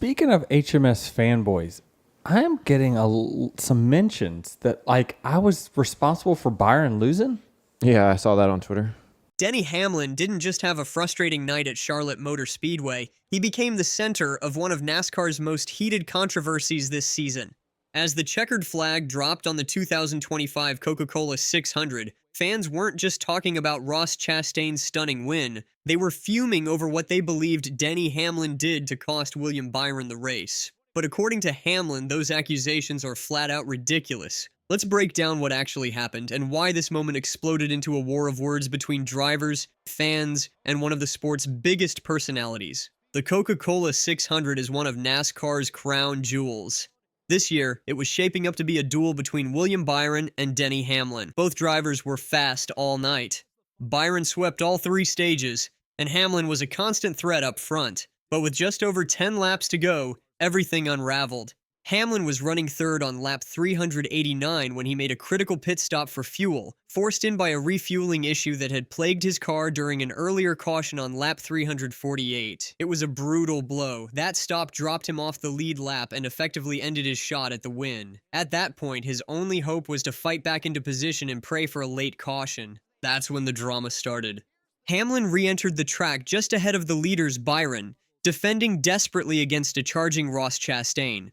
Speaking of HMS fanboys, I am getting some mentions that, like, I was responsible for Byron losing. Yeah, I saw that on Twitter. Denny Hamlin didn't just have a frustrating night at Charlotte Motor Speedway, he became the center of one of NASCAR's most heated controversies this season. As the checkered flag dropped on the 2025 Coca-Cola 600, fans weren't just talking about Ross Chastain's stunning win, they were fuming over what they believed Denny Hamlin did to cost William Byron the race. But according to Hamlin, those accusations are flat-out ridiculous. Let's break down what actually happened and why this moment exploded into a war of words between drivers, fans, and one of the sport's biggest personalities. The Coca-Cola 600 is one of NASCAR's crown jewels. This year, it was shaping up to be a duel between William Byron and Denny Hamlin. Both drivers were fast all night. Byron swept all three stages, and Hamlin was a constant threat up front. But with just over 10 laps to go, everything unraveled. Hamlin was running third on lap 389 when he made a critical pit stop for fuel, forced in by a refueling issue that had plagued his car during an earlier caution on lap 348. It was a brutal blow. That stop dropped him off the lead lap and effectively ended his shot at the win. At that point, his only hope was to fight back into position and pray for a late caution. That's when the drama started. Hamlin re-entered the track just ahead of the leader's Byron, defending desperately against a charging Ross Chastain.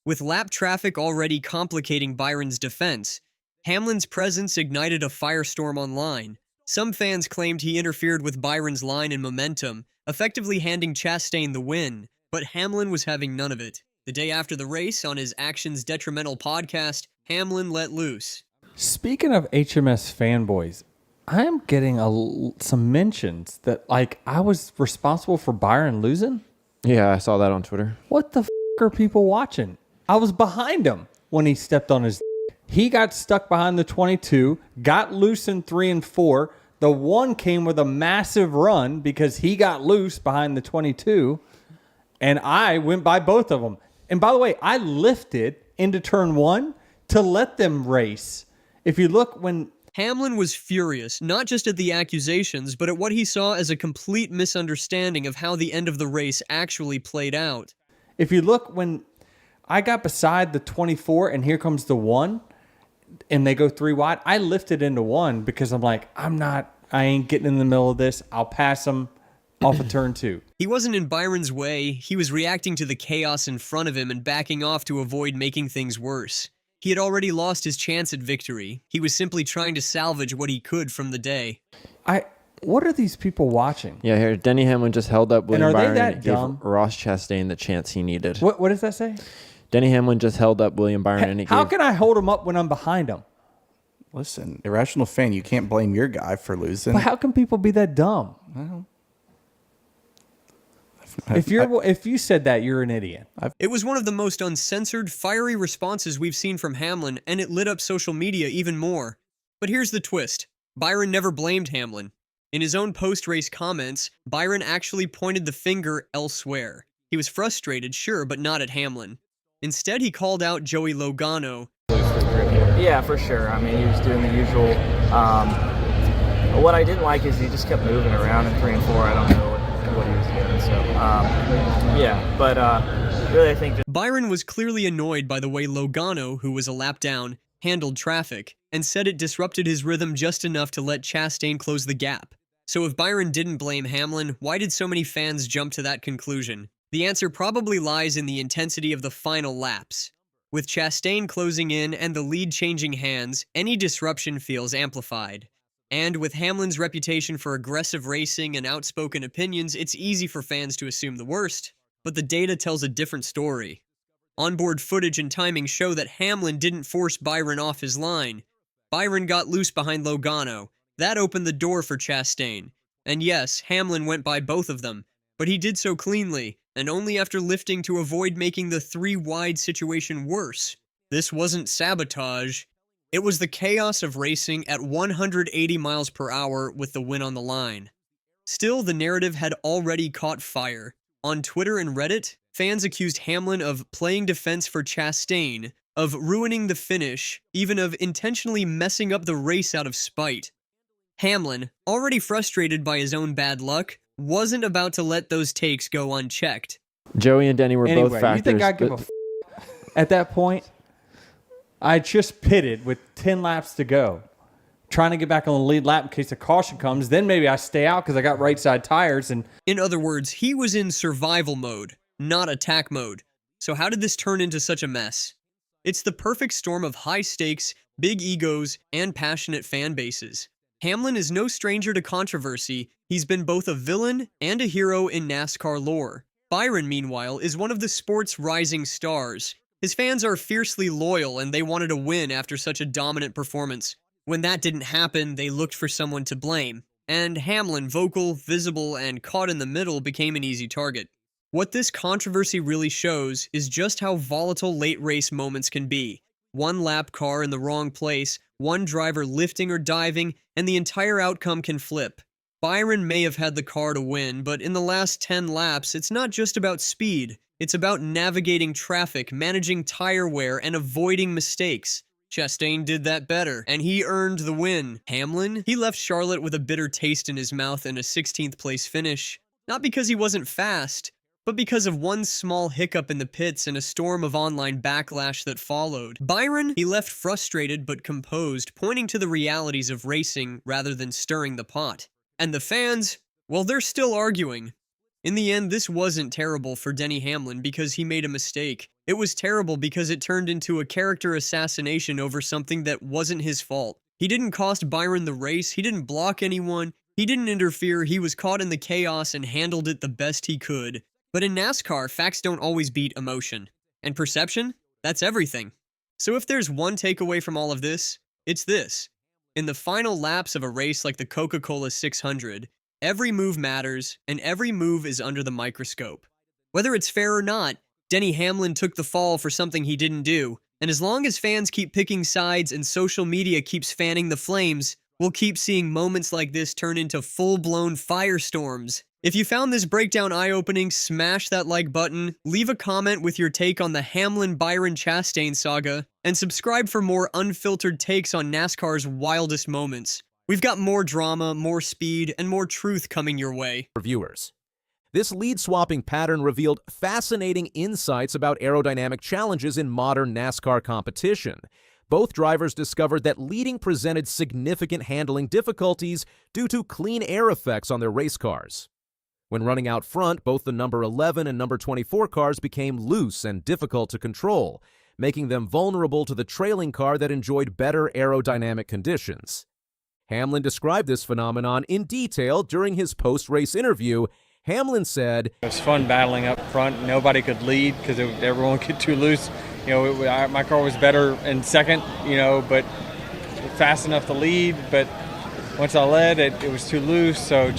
With lap traffic already complicating Byron's defense, Hamlin's presence ignited a firestorm online. Some fans claimed he interfered with Byron's line and momentum, effectively handing Chastain the win, but Hamlin was having none of it. The day after the race, on his Actions Detrimental podcast, Hamlin Let Loose. Speaking of HMS fanboys, I am getting some mentions that, like, I was responsible for Byron losing. Yeah, I saw that on Twitter. What the are people watching? I was behind him when he stepped on his. He got stuck behind the 22, got loose in 3 and 4. The 1 came with a massive run because he got loose behind the 22, and I went by both of them. And by the way, I lifted into turn 1 to let them race. If you look when Hamlin was furious, not just at the accusations, but at what he saw as a complete misunderstanding of how the end of the race actually played out. If you look when I got beside the 24 and here comes the 1 and they go 3 wide, I lifted into 1 because I'm like, I ain't getting in the middle of this. I'll pass them off of turn 2. He wasn't in Byron's way. He was reacting to the chaos in front of him and backing off to avoid making things worse. He had already lost his chance at victory. He was simply trying to salvage what he could from the day. What are these people watching? Yeah, here, Denny Hamlin just held up William Byron and gave dumb? Ross Chastain the chance he needed. What does that say? Denny Hamlin just held up William Byron and How can I hold him up when I'm behind him? Listen, irrational fan, you can't blame your guy for losing. But how can people be that dumb? Well, If you said that, you're an idiot. It was one of the most uncensored, fiery responses we've seen from Hamlin, and it lit up social media even more. But here's the twist. Byron never blamed Hamlin. In his own post-race comments, Byron actually pointed the finger elsewhere. He was frustrated, sure, but not at Hamlin. Instead, he called out Joey Logano. Yeah, for sure. I mean, he was doing the usual. What I didn't like is he just kept moving around in 3 and 4. I don't know what he was doing. So, really, I think Byron was clearly annoyed by the way Logano, who was a lap down, handled traffic, and said it disrupted his rhythm just enough to let Chastain close the gap. So if Byron didn't blame Hamlin, why did so many fans jump to that conclusion? The answer probably lies in the intensity of the final laps. With Chastain closing in and the lead changing hands, any disruption feels amplified. And with Hamlin's reputation for aggressive racing and outspoken opinions, it's easy for fans to assume the worst. But the data tells a different story. Onboard footage and timing show that Hamlin didn't force Byron off his line. Byron got loose behind Logano. That opened the door for Chastain. And yes, Hamlin went by both of them, but he did so cleanly, and only after lifting to avoid making the 3-wide situation worse. This wasn't sabotage. It was the chaos of racing at 180 miles per hour with the win on the line. Still, the narrative had already caught fire. On Twitter and Reddit, fans accused Hamlin of playing defense for Chastain, of ruining the finish, even of intentionally messing up the race out of spite. Hamlin, already frustrated by his own bad luck, wasn't about to let those takes go unchecked. Joey and Denny were both Anyway, factors. you think I give a at that point? I just pitted with 10 laps to go, trying to get back on the lead lap in case a caution comes. Then maybe I stay out because I got right side tires. And In other words, he was in survival mode, not attack mode. So how did this turn into such a mess? It's the perfect storm of high stakes, big egos, and passionate fan bases. Hamlin is no stranger to controversy. He's been both a villain and a hero in NASCAR lore. Byron, meanwhile, is one of the sport's rising stars. His fans are fiercely loyal and they wanted a win after such a dominant performance. When that didn't happen, they looked for someone to blame. And Hamlin, vocal, visible, and caught in the middle, became an easy target. What this controversy really shows is just how volatile late race moments can be. One lap car in the wrong place, one driver lifting or diving, and the entire outcome can flip. Byron may have had the car to win, but in the last 10 laps, it's not just about speed. It's about navigating traffic, managing tire wear, and avoiding mistakes. Chastain did that better, and he earned the win. Hamlin, he left Charlotte with a bitter taste in his mouth and a 16th place finish. Not because he wasn't fast, but because of one small hiccup in the pits and a storm of online backlash that followed. Byron, he left frustrated but composed, pointing to the realities of racing rather than stirring the pot. And the fans, well, they're still arguing. In the end, this wasn't terrible for Denny Hamlin because he made a mistake. It was terrible because it turned into a character assassination over something that wasn't his fault. He didn't cost Byron the race, he didn't block anyone, he didn't interfere, he was caught in the chaos and handled it the best he could. But in NASCAR, facts don't always beat emotion. And perception? That's everything. So if there's one takeaway from all of this, it's this. In the final laps of a race like the Coca-Cola 600, every move matters, and every move is under the microscope. Whether it's fair or not, Denny Hamlin took the fall for something he didn't do, and as long as fans keep picking sides and social media keeps fanning the flames, we'll keep seeing moments like this turn into full-blown firestorms. If you found this breakdown eye-opening, smash that like button, leave a comment with your take on the Hamlin-Byron Chastain saga, and subscribe for more unfiltered takes on NASCAR's wildest moments. We've got more drama, more speed, and more truth coming your way. Viewers. This lead-swapping pattern revealed fascinating insights about aerodynamic challenges in modern NASCAR competition. Both drivers discovered that leading presented significant handling difficulties due to clean air effects on their race cars. When running out front, both the number 11 and number 24 cars became loose and difficult to control, making them vulnerable to the trailing car that enjoyed better aerodynamic conditions. Hamlin described this phenomenon in detail during his post-race interview. Hamlin said, it was fun battling up front. Nobody could lead because everyone get too loose. My car was better in second, but fast enough to lead. But once I led, it was too loose. So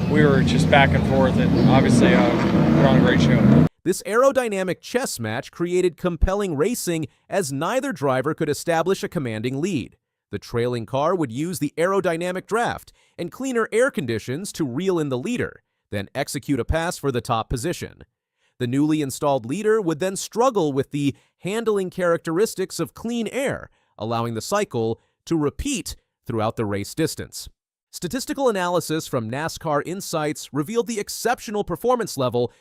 we were just back and forth. And obviously, put on a great show. This aerodynamic chess match created compelling racing as neither driver could establish a commanding lead. The trailing car would use the aerodynamic draft and cleaner air conditions to reel in the leader, then execute a pass for the top position. The newly installed leader would then struggle with the handling characteristics of clean air, allowing the cycle to repeat throughout the race distance. Statistical analysis from NASCAR Insights revealed the exceptional performance level